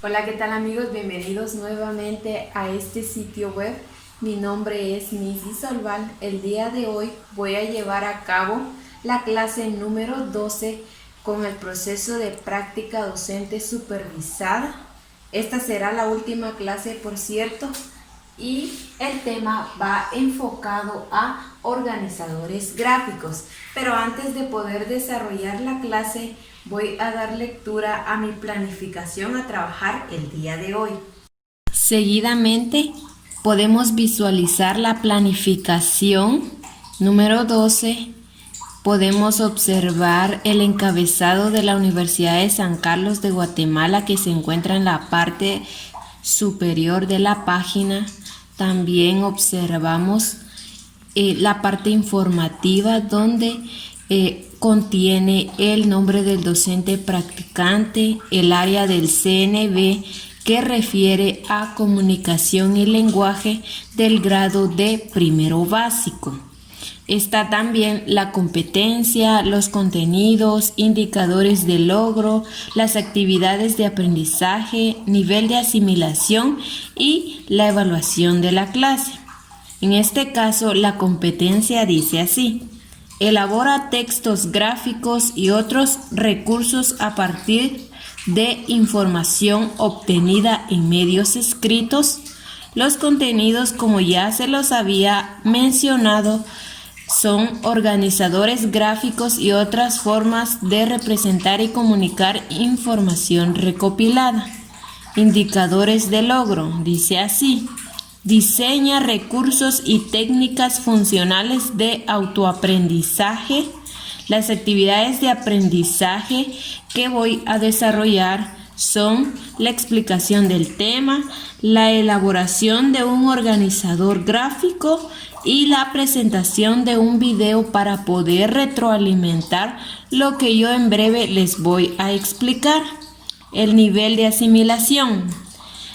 Hola, ¿qué tal amigos? Bienvenidos nuevamente a este sitio web. Mi nombre es Missy Solval. El día de hoy voy a llevar a cabo la clase número 12 con el proceso de práctica docente supervisada. Esta será la última clase, por cierto, y el tema va enfocado a organizadores gráficos. Pero antes de poder desarrollar la clase, voy a dar lectura a mi planificación a trabajar el día de hoy. Seguidamente, podemos visualizar la planificación número 12. Podemos observar el encabezado de la Universidad de San Carlos de Guatemala que se encuentra en la parte superior de la página. También observamos la parte informativa donde contiene el nombre del docente practicante, el área del CNB que refiere a comunicación y lenguaje del grado de primero básico. Está también la competencia, los contenidos, indicadores de logro, las actividades de aprendizaje, nivel de asimilación y la evaluación de la clase. En este caso, la competencia dice así: elabora textos gráficos y otros recursos a partir de información obtenida en medios escritos. Los contenidos, como ya se los había mencionado, son organizadores gráficos y otras formas de representar y comunicar información recopilada. Indicadores de logro, dice así: diseña recursos y técnicas funcionales de autoaprendizaje. Las actividades de aprendizaje que voy a desarrollar son la explicación del tema, la elaboración de un organizador gráfico y la presentación de un video para poder retroalimentar lo que yo en breve les voy a explicar. El nivel de asimilación.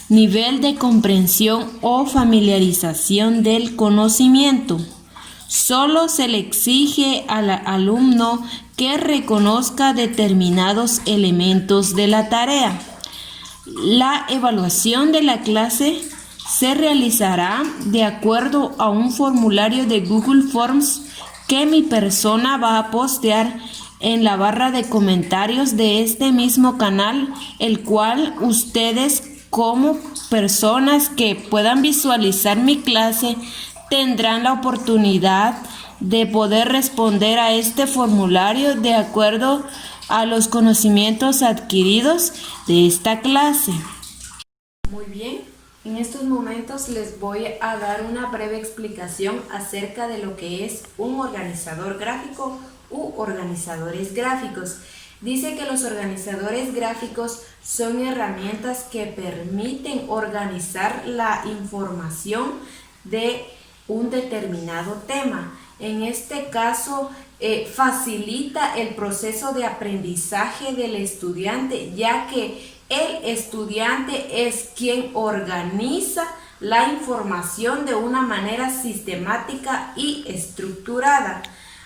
Nivel de comprensión o familiarización del conocimiento. Solo se le exige al alumno que reconozca determinados elementos de la tarea. La evaluación de la clase se realizará de acuerdo a un formulario de Google Forms que mi persona va a postear en la barra de comentarios de este mismo canal, el cual ustedes como personas que puedan visualizar mi clase tendrán la oportunidad de poder responder a este formulario de acuerdo a los conocimientos adquiridos de esta clase. Muy bien, en estos momentos les voy a dar una breve explicación acerca de lo que es un organizador gráfico u organizadores gráficos. Dice que los organizadores gráficos son herramientas que permiten organizar la información de un determinado tema. En este caso, facilita el proceso de aprendizaje del estudiante, ya que el estudiante es quien organiza la información de una manera sistemática y estructurada.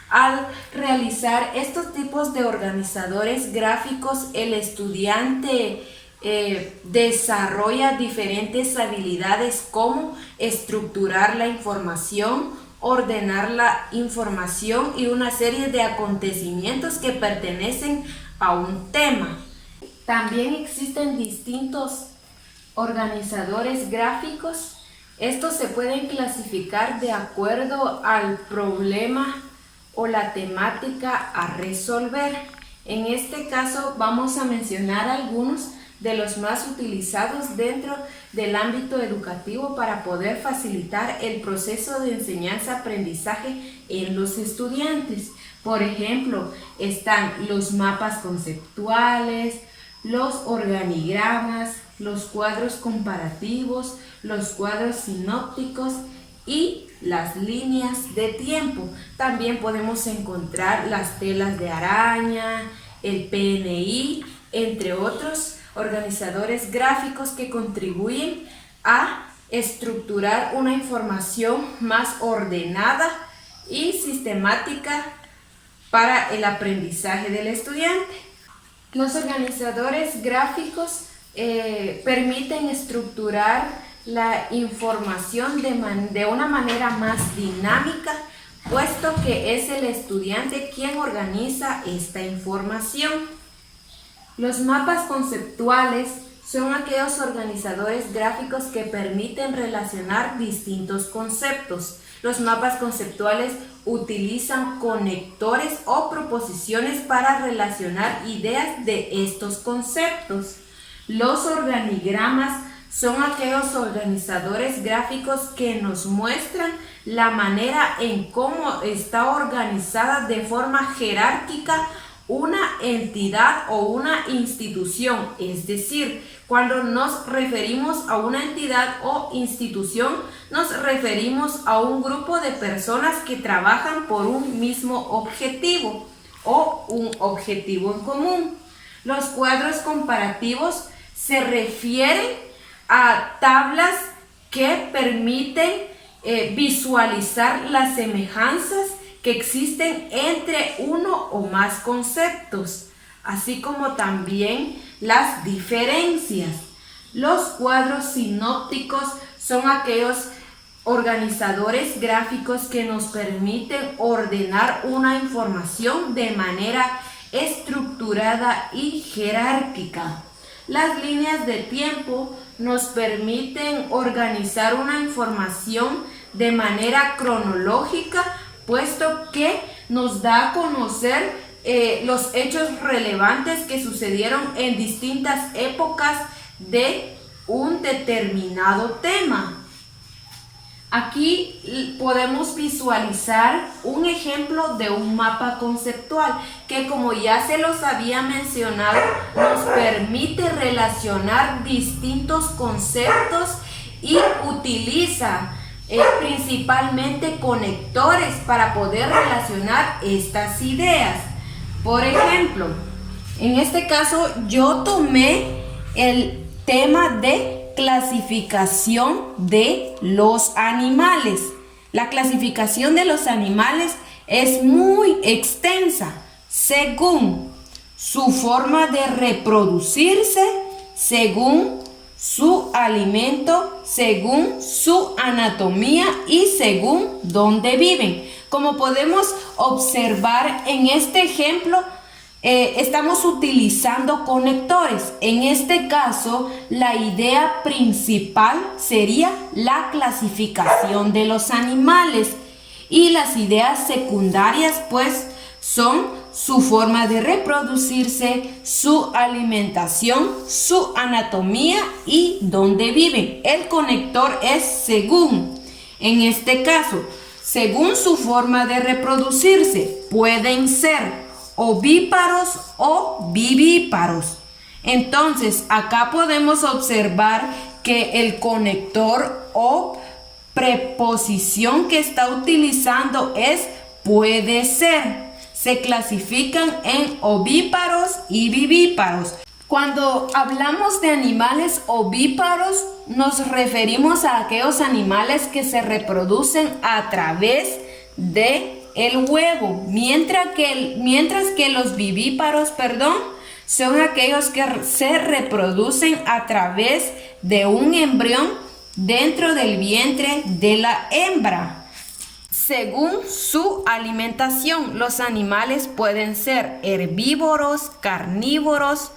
Al realizar estos tipos de organizadores gráficos, el estudiante desarrolla diferentes habilidades como estructurar la información, ordenar la información y una serie de acontecimientos que pertenecen a un tema. También existen distintos organizadores gráficos. Estos se pueden clasificar de acuerdo al problema o la temática a resolver. En este caso vamos a mencionar algunos de los más utilizados dentro del ámbito educativo para poder facilitar el proceso de enseñanza-aprendizaje en los estudiantes. Por ejemplo, están los mapas conceptuales, los organigramas, los cuadros comparativos, los cuadros sinópticos y las líneas de tiempo. También podemos encontrar las telas de araña, el PNI, entre otros organizadores gráficos que contribuyen a estructurar una información más ordenada y sistemática para el aprendizaje del estudiante. Los organizadores gráficos permiten estructurar la información de una manera más dinámica, puesto que es el estudiante quien organiza esta información. Los mapas conceptuales son aquellos organizadores gráficos que permiten relacionar distintos conceptos. Los mapas conceptuales utilizan conectores o proposiciones para relacionar ideas de estos conceptos. Los organigramas son aquellos organizadores gráficos que nos muestran la manera en cómo está organizada de forma jerárquica una entidad o una institución. Es decir, cuando nos referimos a una entidad o institución, nos referimos a un grupo de personas que trabajan por un mismo objetivo o un objetivo en común. Los cuadros comparativos se refieren a tablas que permiten visualizar las semejanzas que existen entre uno o más conceptos, así como también las diferencias. Los cuadros sinópticos son aquellos organizadores gráficos que nos permiten ordenar una información de manera estructurada y jerárquica. Las líneas de tiempo nos permiten organizar una información de manera cronológica, puesto que nos da a conocer los hechos relevantes que sucedieron en distintas épocas de un determinado tema. Aquí podemos visualizar un ejemplo de un mapa conceptual que, como ya se los había mencionado, nos permite relacionar distintos conceptos y utiliza principalmente conectores para poder relacionar estas ideas. Por ejemplo, en este caso yo tomé el tema de clasificación de los animales. La clasificación de los animales es muy extensa según su forma de reproducirse, según su alimento, según su anatomía y según dónde viven. Como podemos observar en este ejemplo, estamos utilizando conectores. En este caso, la idea principal sería la clasificación de los animales, y las ideas secundarias pues son su forma de reproducirse, su alimentación, su anatomía y dónde viven. El conector es según. En este caso, según su forma de reproducirse, pueden ser ovíparos o vivíparos. Entonces, acá podemos observar que el conector o preposición que está utilizando es puede ser. Se clasifican en ovíparos y vivíparos. Cuando hablamos de animales ovíparos, nos referimos a aquellos animales que se reproducen a través de el huevo, mientras que los vivíparos, son aquellos que se reproducen a través de un embrión dentro del vientre de la hembra. Según su alimentación, los animales pueden ser herbívoros, carnívoros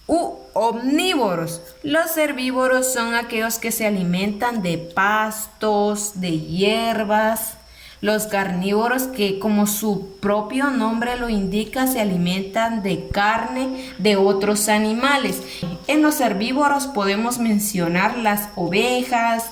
u omnívoros. Los herbívoros son aquellos que se alimentan de pastos, de hierbas. Los carnívoros, que como su propio nombre lo indica, se alimentan de carne de otros animales. En los herbívoros podemos mencionar las ovejas,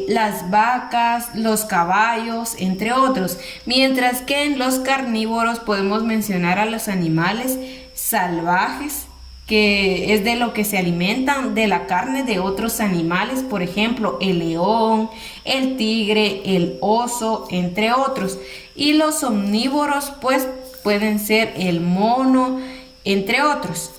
las vacas, los caballos, entre otros. Mientras que en los carnívoros podemos mencionar a los animales salvajes, que es de lo que se alimentan, de la carne de otros animales, por ejemplo, el león, el tigre, el oso, entre otros. Y los omnívoros, pues, pueden ser el mono, entre otros.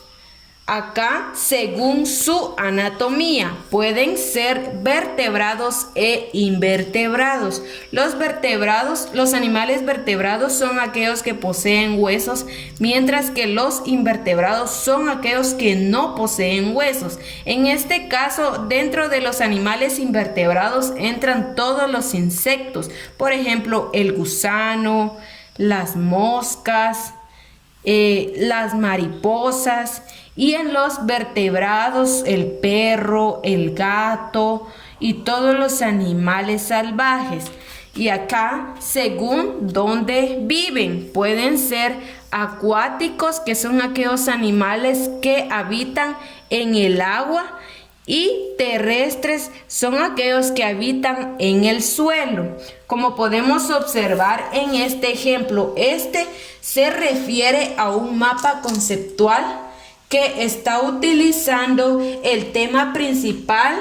Acá, según su anatomía, pueden ser vertebrados e invertebrados. Los animales vertebrados son aquellos que poseen huesos, mientras que los invertebrados son aquellos que no poseen huesos. En este caso, dentro de los animales invertebrados entran todos los insectos, por ejemplo, el gusano, las moscas, las mariposas, y en los vertebrados el perro, el gato y todos los animales salvajes. Y acá, según dónde viven, pueden ser acuáticos, que son aquellos animales que habitan en el agua, y terrestres son aquellos que habitan en el suelo. Como podemos observar en este ejemplo, este se refiere a un mapa conceptual que está utilizando el tema principal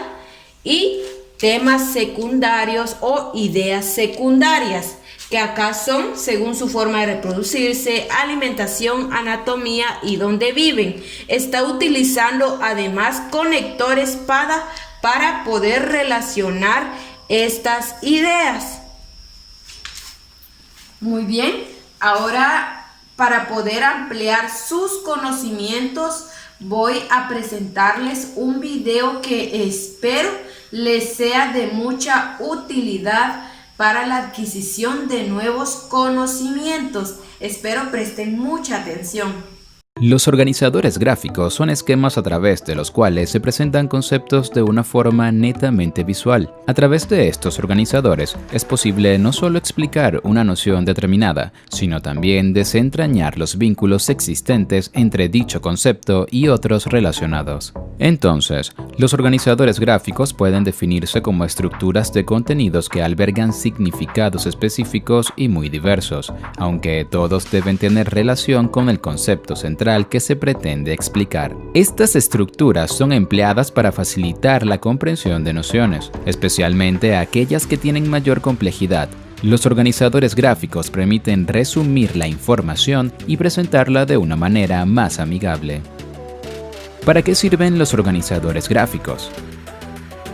y temas secundarios o ideas secundarias, que acá son según su forma de reproducirse, alimentación, anatomía y dónde viven. Está utilizando además conectores para poder relacionar estas ideas. Muy bien, ahora para poder ampliar sus conocimientos voy a presentarles un video que espero les sea de mucha utilidad para la adquisición de nuevos conocimientos. Espero presten mucha atención. Los organizadores gráficos son esquemas a través de los cuales se presentan conceptos de una forma netamente visual. A través de estos organizadores es posible no solo explicar una noción determinada, sino también desentrañar los vínculos existentes entre dicho concepto y otros relacionados. Entonces, los organizadores gráficos pueden definirse como estructuras de contenidos que albergan significados específicos y muy diversos, aunque todos deben tener relación con el concepto central que se pretende explicar. Estas estructuras son empleadas para facilitar la comprensión de nociones, especialmente aquellas que tienen mayor complejidad. Los organizadores gráficos permiten resumir la información y presentarla de una manera más amigable. ¿Para qué sirven los organizadores gráficos?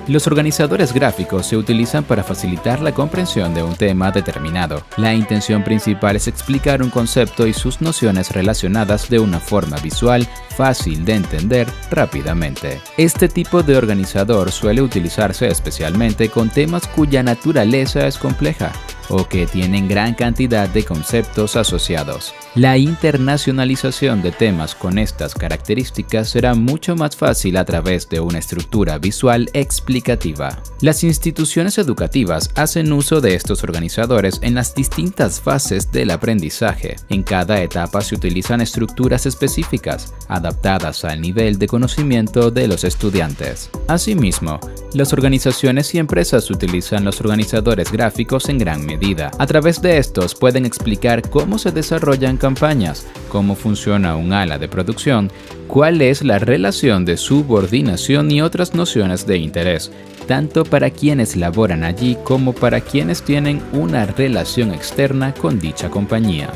Los organizadores gráficos se utilizan para facilitar la comprensión de un tema determinado. La intención principal es explicar un concepto y sus nociones relacionadas de una forma visual, fácil de entender rápidamente. Este tipo de organizador suele utilizarse especialmente con temas cuya naturaleza es compleja o que tienen gran cantidad de conceptos asociados. La internacionalización de temas con estas características será mucho más fácil a través de una estructura visual explicativa. Las instituciones educativas hacen uso de estos organizadores en las distintas fases del aprendizaje. En cada etapa se utilizan estructuras específicas, adaptadas al nivel de conocimiento de los estudiantes. Asimismo, las organizaciones y empresas utilizan los organizadores gráficos en gran medida. A través de estos pueden explicar cómo se desarrollan campañas, cómo funciona un ala de producción, cuál es la relación de subordinación y otras nociones de interés, tanto para quienes laboran allí como para quienes tienen una relación externa con dicha compañía.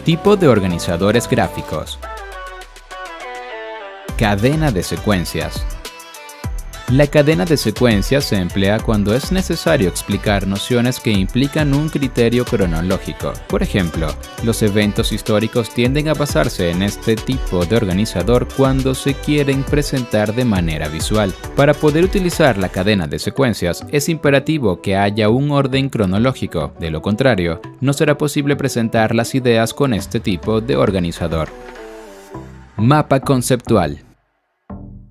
Tipo de organizadores gráficos. Cadena de secuencias. La cadena de secuencias se emplea cuando es necesario explicar nociones que implican un criterio cronológico. Por ejemplo, los eventos históricos tienden a basarse en este tipo de organizador cuando se quieren presentar de manera visual. Para poder utilizar la cadena de secuencias, es imperativo que haya un orden cronológico. De lo contrario, no será posible presentar las ideas con este tipo de organizador. Mapa conceptual.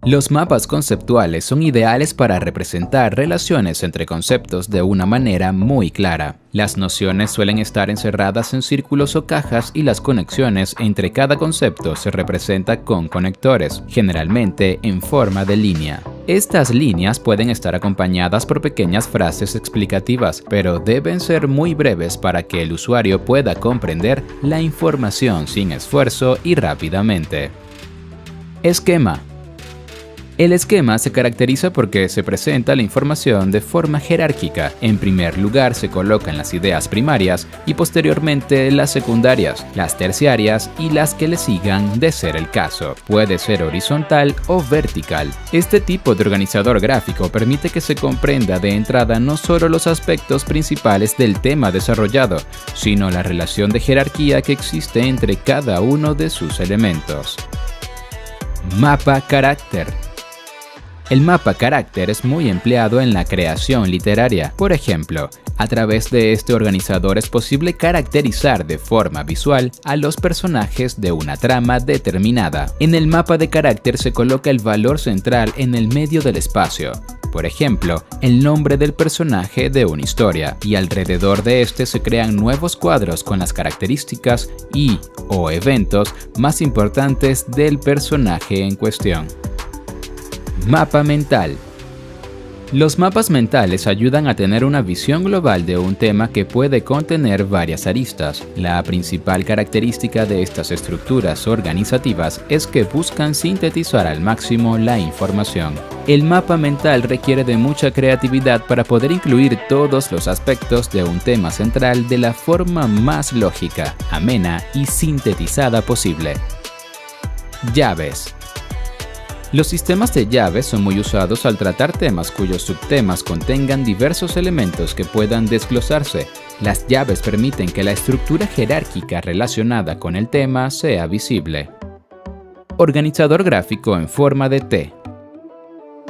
Los mapas conceptuales son ideales para representar relaciones entre conceptos de una manera muy clara. Las nociones suelen estar encerradas en círculos o cajas y las conexiones entre cada concepto se representa con conectores, generalmente en forma de línea. Estas líneas pueden estar acompañadas por pequeñas frases explicativas, pero deben ser muy breves para que el usuario pueda comprender la información sin esfuerzo y rápidamente. Esquema. El esquema se caracteriza porque se presenta la información de forma jerárquica. En primer lugar se colocan las ideas primarias y posteriormente las secundarias, las terciarias y las que le sigan de ser el caso. Puede ser horizontal o vertical. Este tipo de organizador gráfico permite que se comprenda de entrada no solo los aspectos principales del tema desarrollado, sino la relación de jerarquía que existe entre cada uno de sus elementos. Mapa carácter. El mapa carácter es muy empleado en la creación literaria. Por ejemplo, a través de este organizador es posible caracterizar de forma visual a los personajes de una trama determinada. En el mapa de carácter se coloca el valor central en el medio del espacio. Por ejemplo, el nombre del personaje de una historia, y alrededor de este se crean nuevos cuadros con las características o eventos más importantes del personaje en cuestión. Mapa mental. Los mapas mentales ayudan a tener una visión global de un tema que puede contener varias aristas. La principal característica de estas estructuras organizativas es que buscan sintetizar al máximo la información. El mapa mental requiere de mucha creatividad para poder incluir todos los aspectos de un tema central de la forma más lógica, amena y sintetizada posible. Llaves. Los sistemas de llaves son muy usados al tratar temas cuyos subtemas contengan diversos elementos que puedan desglosarse. Las llaves permiten que la estructura jerárquica relacionada con el tema sea visible. Organizador gráfico en forma de T.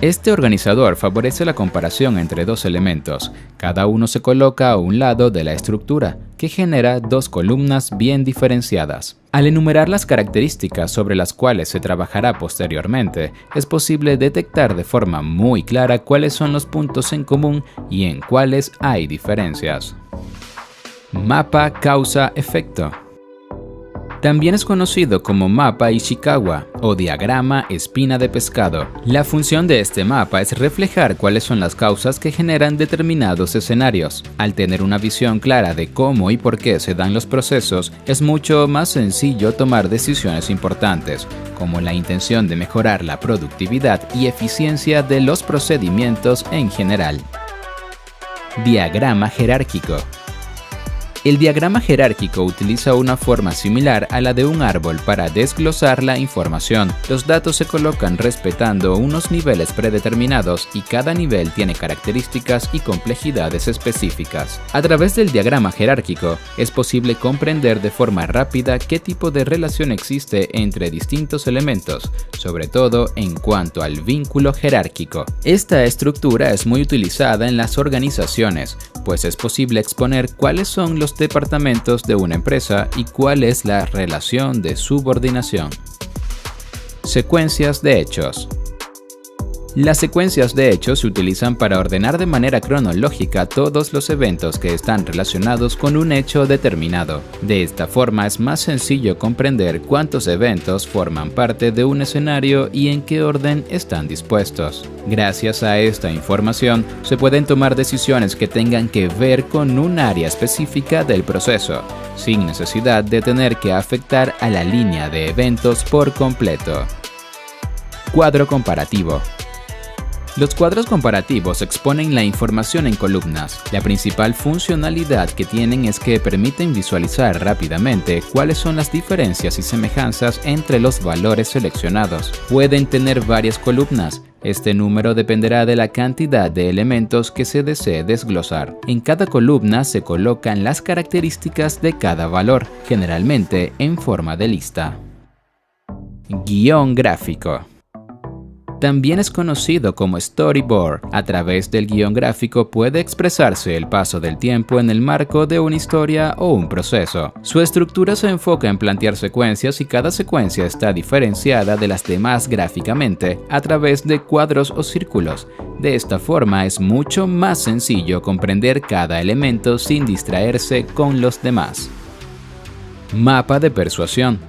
Este organizador favorece la comparación entre dos elementos. Cada uno se coloca a un lado de la estructura, que genera dos columnas bien diferenciadas. Al enumerar las características sobre las cuales se trabajará posteriormente, es posible detectar de forma muy clara cuáles son los puntos en común y en cuáles hay diferencias. Mapa causa-efecto. También es conocido como mapa Ishikawa o diagrama espina de pescado. La función de este mapa es reflejar cuáles son las causas que generan determinados escenarios. Al tener una visión clara de cómo y por qué se dan los procesos, es mucho más sencillo tomar decisiones importantes, como la intención de mejorar la productividad y eficiencia de los procedimientos en general. Diagrama jerárquico. El diagrama jerárquico utiliza una forma similar a la de un árbol para desglosar la información. Los datos se colocan respetando unos niveles predeterminados y cada nivel tiene características y complejidades específicas. A través del diagrama jerárquico es posible comprender de forma rápida qué tipo de relación existe entre distintos elementos, sobre todo en cuanto al vínculo jerárquico. Esta estructura es muy utilizada en las organizaciones, pues es posible exponer cuáles son los departamentos de una empresa y cuál es la relación de subordinación. Secuencias de hechos. Las secuencias de hechos se utilizan para ordenar de manera cronológica todos los eventos que están relacionados con un hecho determinado. De esta forma es más sencillo comprender cuántos eventos forman parte de un escenario y en qué orden están dispuestos. Gracias a esta información se pueden tomar decisiones que tengan que ver con un área específica del proceso, sin necesidad de tener que afectar a la línea de eventos por completo. Cuadro comparativo. Los cuadros comparativos exponen la información en columnas. La principal funcionalidad que tienen es que permiten visualizar rápidamente cuáles son las diferencias y semejanzas entre los valores seleccionados. Pueden tener varias columnas. Este número dependerá de la cantidad de elementos que se desee desglosar. En cada columna se colocan las características de cada valor, generalmente en forma de lista. Guión gráfico. También es conocido como storyboard. A través del guión gráfico puede expresarse el paso del tiempo en el marco de una historia o un proceso. Su estructura se enfoca en plantear secuencias y cada secuencia está diferenciada de las demás gráficamente a través de cuadros o círculos. De esta forma es mucho más sencillo comprender cada elemento sin distraerse con los demás. Mapa de persuasión.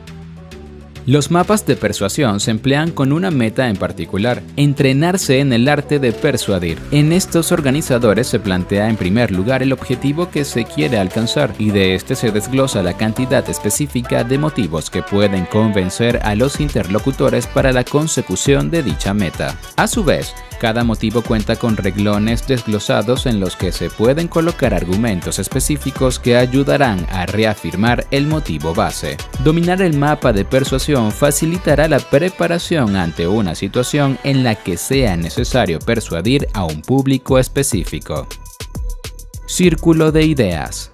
Los mapas de persuasión se emplean con una meta en particular: entrenarse en el arte de persuadir. En estos organizadores se plantea en primer lugar el objetivo que se quiere alcanzar, y de este se desglosa la cantidad específica de motivos que pueden convencer a los interlocutores para la consecución de dicha meta. A su vez, cada motivo cuenta con reglones desglosados en los que se pueden colocar argumentos específicos que ayudarán a reafirmar el motivo base. Dominar el mapa de persuasión facilitará la preparación ante una situación en la que sea necesario persuadir a un público específico. Círculo de ideas.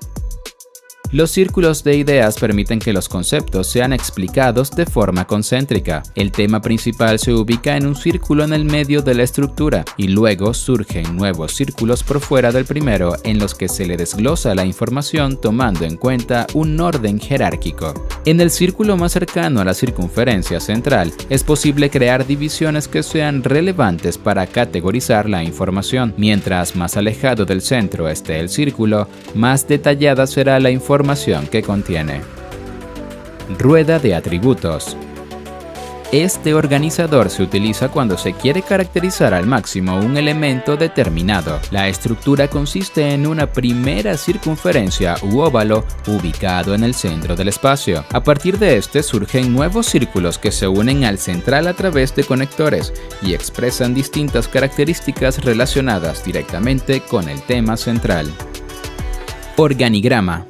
Los círculos de ideas permiten que los conceptos sean explicados de forma concéntrica. El tema principal se ubica en un círculo en el medio de la estructura, y luego surgen nuevos círculos por fuera del primero en los que se le desglosa la información tomando en cuenta un orden jerárquico. En el círculo más cercano a la circunferencia central es posible crear divisiones que sean relevantes para categorizar la información. Mientras más alejado del centro esté el círculo, más detallada será la información que contiene. Rueda de atributos. Este organizador se utiliza cuando se quiere caracterizar al máximo un elemento determinado. La estructura consiste en una primera circunferencia u óvalo ubicado en el centro del espacio. A partir de este surgen nuevos círculos que se unen al central a través de conectores y expresan distintas características relacionadas directamente con el tema central. Organigrama.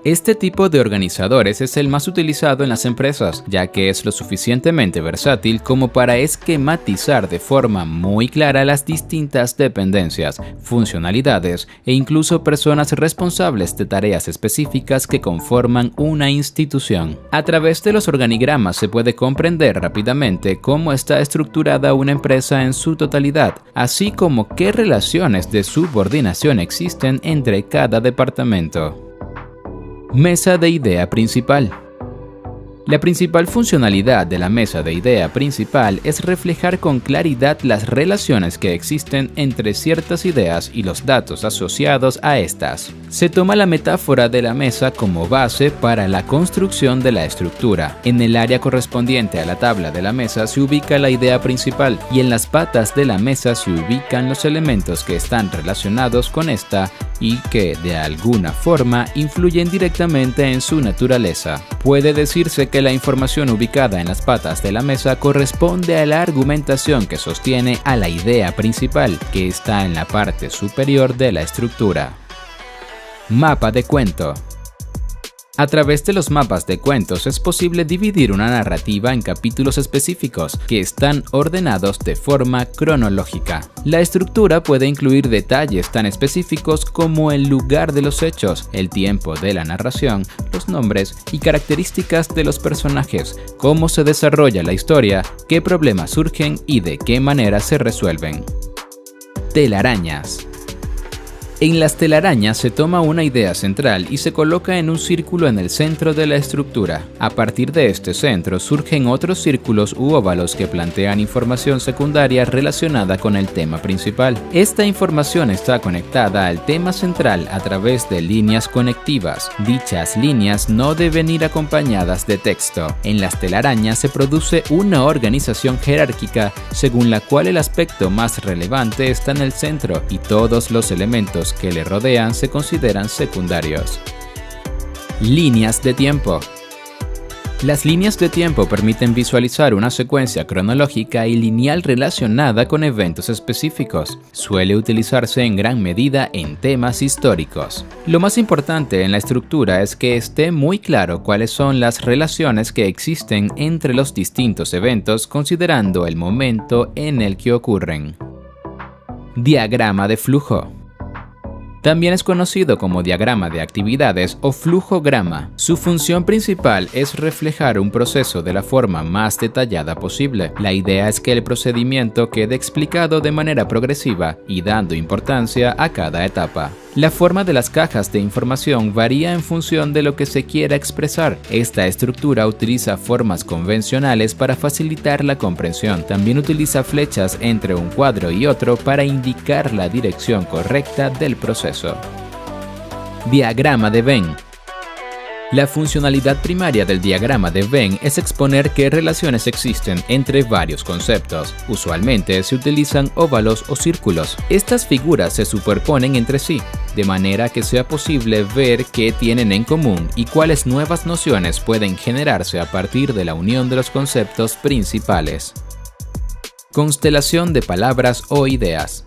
Este tipo de organizadores es el más utilizado en las empresas, ya que es lo suficientemente versátil como para esquematizar de forma muy clara las distintas dependencias, funcionalidades e incluso personas responsables de tareas específicas que conforman una institución. A través de los organigramas se puede comprender rápidamente cómo está estructurada una empresa en su totalidad, así como qué relaciones de subordinación existen entre cada departamento. Mesa de idea principal. La principal funcionalidad de la mesa de idea principal es reflejar con claridad las relaciones que existen entre ciertas ideas y los datos asociados a estas. Se toma la metáfora de la mesa como base para la construcción de la estructura. En el área correspondiente a la tabla de la mesa se ubica la idea principal, y en las patas de la mesa se ubican los elementos que están relacionados con esta y que, de alguna forma, influyen directamente en su naturaleza. Puede decirse que la información ubicada en las patas de la mesa corresponde a la argumentación que sostiene a la idea principal, que está en la parte superior de la estructura. Mapa de cuento. A través de los mapas de cuentos es posible dividir una narrativa en capítulos específicos que están ordenados de forma cronológica. La estructura puede incluir detalles tan específicos como el lugar de los hechos, el tiempo de la narración, los nombres y características de los personajes, cómo se desarrolla la historia, qué problemas surgen y de qué manera se resuelven. Telarañas. En las telarañas se toma una idea central y se coloca en un círculo en el centro de la estructura. A partir de este centro surgen otros círculos u óvalos que plantean información secundaria relacionada con el tema principal. Esta información está conectada al tema central a través de líneas conectivas. Dichas líneas no deben ir acompañadas de texto. En las telarañas se produce una organización jerárquica según la cual el aspecto más relevante está en el centro y todos los elementos que le rodean se consideran secundarios. Líneas de tiempo. Las líneas de tiempo permiten visualizar una secuencia cronológica y lineal relacionada con eventos específicos. Suele utilizarse en gran medida en temas históricos. Lo más importante en la estructura es que esté muy claro cuáles son las relaciones que existen entre los distintos eventos considerando el momento en el que ocurren. Diagrama de flujo. También es conocido como diagrama de actividades o flujograma. Su función principal es reflejar un proceso de la forma más detallada posible. La idea es que el procedimiento quede explicado de manera progresiva y dando importancia a cada etapa. La forma de las cajas de información varía en función de lo que se quiera expresar. Esta estructura utiliza formas convencionales para facilitar la comprensión. También utiliza flechas entre un cuadro y otro para indicar la dirección correcta del proceso. Diagrama de Venn. La funcionalidad primaria del diagrama de Venn es exponer qué relaciones existen entre varios conceptos. Usualmente se utilizan óvalos o círculos. Estas figuras se superponen entre sí, de manera que sea posible ver qué tienen en común y cuáles nuevas nociones pueden generarse a partir de la unión de los conceptos principales. Constelación de palabras o ideas.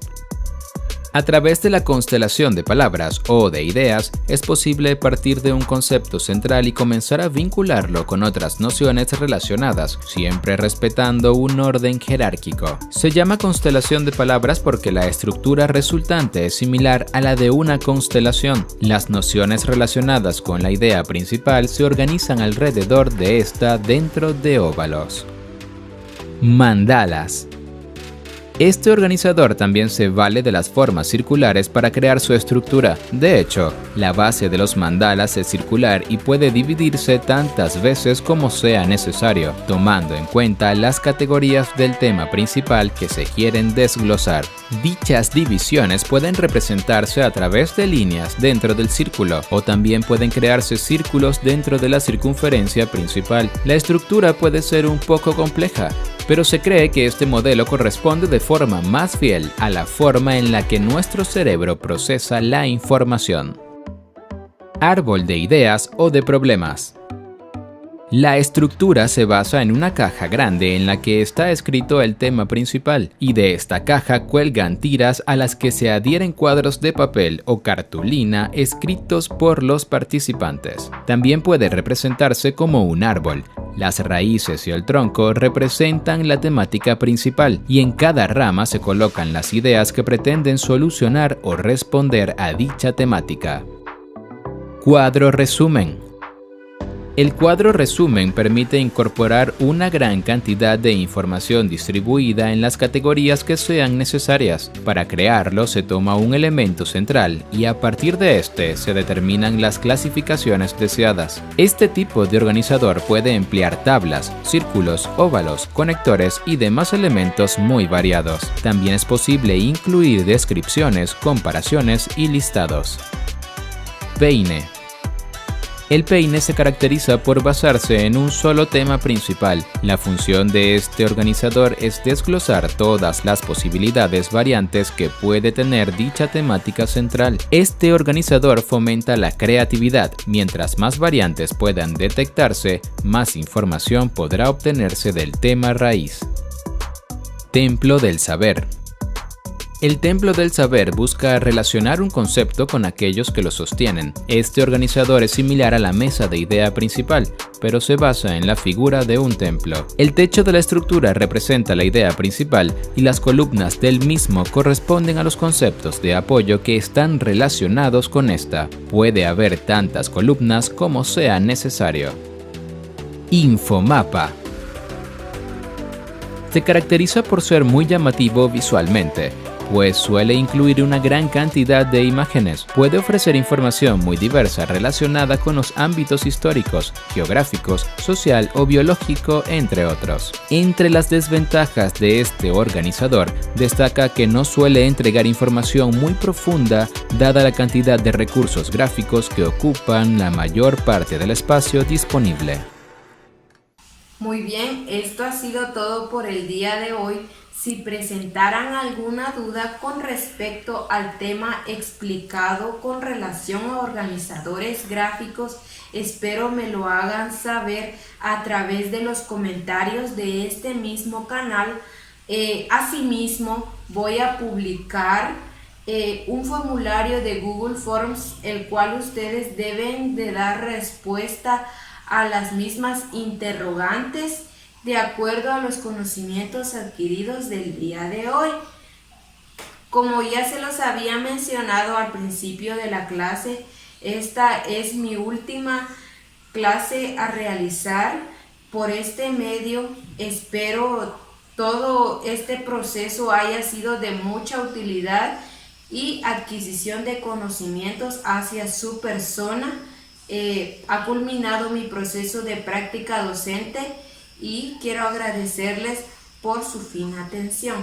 A través de la constelación de palabras o de ideas, es posible partir de un concepto central y comenzar a vincularlo con otras nociones relacionadas, siempre respetando un orden jerárquico. Se llama constelación de palabras porque la estructura resultante es similar a la de una constelación. Las nociones relacionadas con la idea principal se organizan alrededor de esta dentro de óvalos. Mandalas. Este organizador también se vale de las formas circulares para crear su estructura. De hecho, la base de los mandalas es circular y puede dividirse tantas veces como sea necesario, tomando en cuenta las categorías del tema principal que se quieren desglosar. Dichas divisiones pueden representarse a través de líneas dentro del círculo, o también pueden crearse círculos dentro de la circunferencia principal. La estructura puede ser un poco compleja, pero se cree que este modelo corresponde de forma más fiel a la forma en la que nuestro cerebro procesa la información. Árbol de ideas o de problemas. La estructura se basa en una caja grande en la que está escrito el tema principal, y de esta caja cuelgan tiras a las que se adhieren cuadros de papel o cartulina escritos por los participantes. También puede representarse como un árbol. Las raíces y el tronco representan la temática principal, y en cada rama se colocan las ideas que pretenden solucionar o responder a dicha temática. Cuadro resumen. El cuadro resumen permite incorporar una gran cantidad de información distribuida en las categorías que sean necesarias. Para crearlo se toma un elemento central y a partir de este se determinan las clasificaciones deseadas. Este tipo de organizador puede emplear tablas, círculos, óvalos, conectores y demás elementos muy variados. También es posible incluir descripciones, comparaciones y listados. Peine. El peine se caracteriza por basarse en un solo tema principal. La función de este organizador es desglosar todas las posibilidades variantes que puede tener dicha temática central. Este organizador fomenta la creatividad. Mientras más variantes puedan detectarse, más información podrá obtenerse del tema raíz. Templo del saber. El templo del saber busca relacionar un concepto con aquellos que lo sostienen. Este organizador es similar a la mesa de idea principal, pero se basa en la figura de un templo. El techo de la estructura representa la idea principal y las columnas del mismo corresponden a los conceptos de apoyo que están relacionados con esta. Puede haber tantas columnas como sea necesario. Infomapa. Se caracteriza por ser muy llamativo visualmente, pues suele incluir una gran cantidad de imágenes. Puede ofrecer información muy diversa relacionada con los ámbitos históricos, geográficos, social o biológico, entre otros. Entre las desventajas de este organizador, destaca que no suele entregar información muy profunda dada la cantidad de recursos gráficos que ocupan la mayor parte del espacio disponible. Muy bien, esto ha sido todo por el día de hoy. Si presentaran alguna duda con respecto al tema explicado con relación a organizadores gráficos, espero me lo hagan saber a través de los comentarios de este mismo canal. Asimismo, voy a publicar un formulario de Google Forms, el cual ustedes deben de dar respuesta a las mismas interrogantes de acuerdo a los conocimientos adquiridos del día de hoy. Como ya se los había mencionado al principio de la clase, esta es mi última clase a realizar por este medio. Espero todo este proceso haya sido de mucha utilidad y adquisición de conocimientos hacia su persona. Ha culminado mi proceso de práctica docente y quiero agradecerles por su fina atención.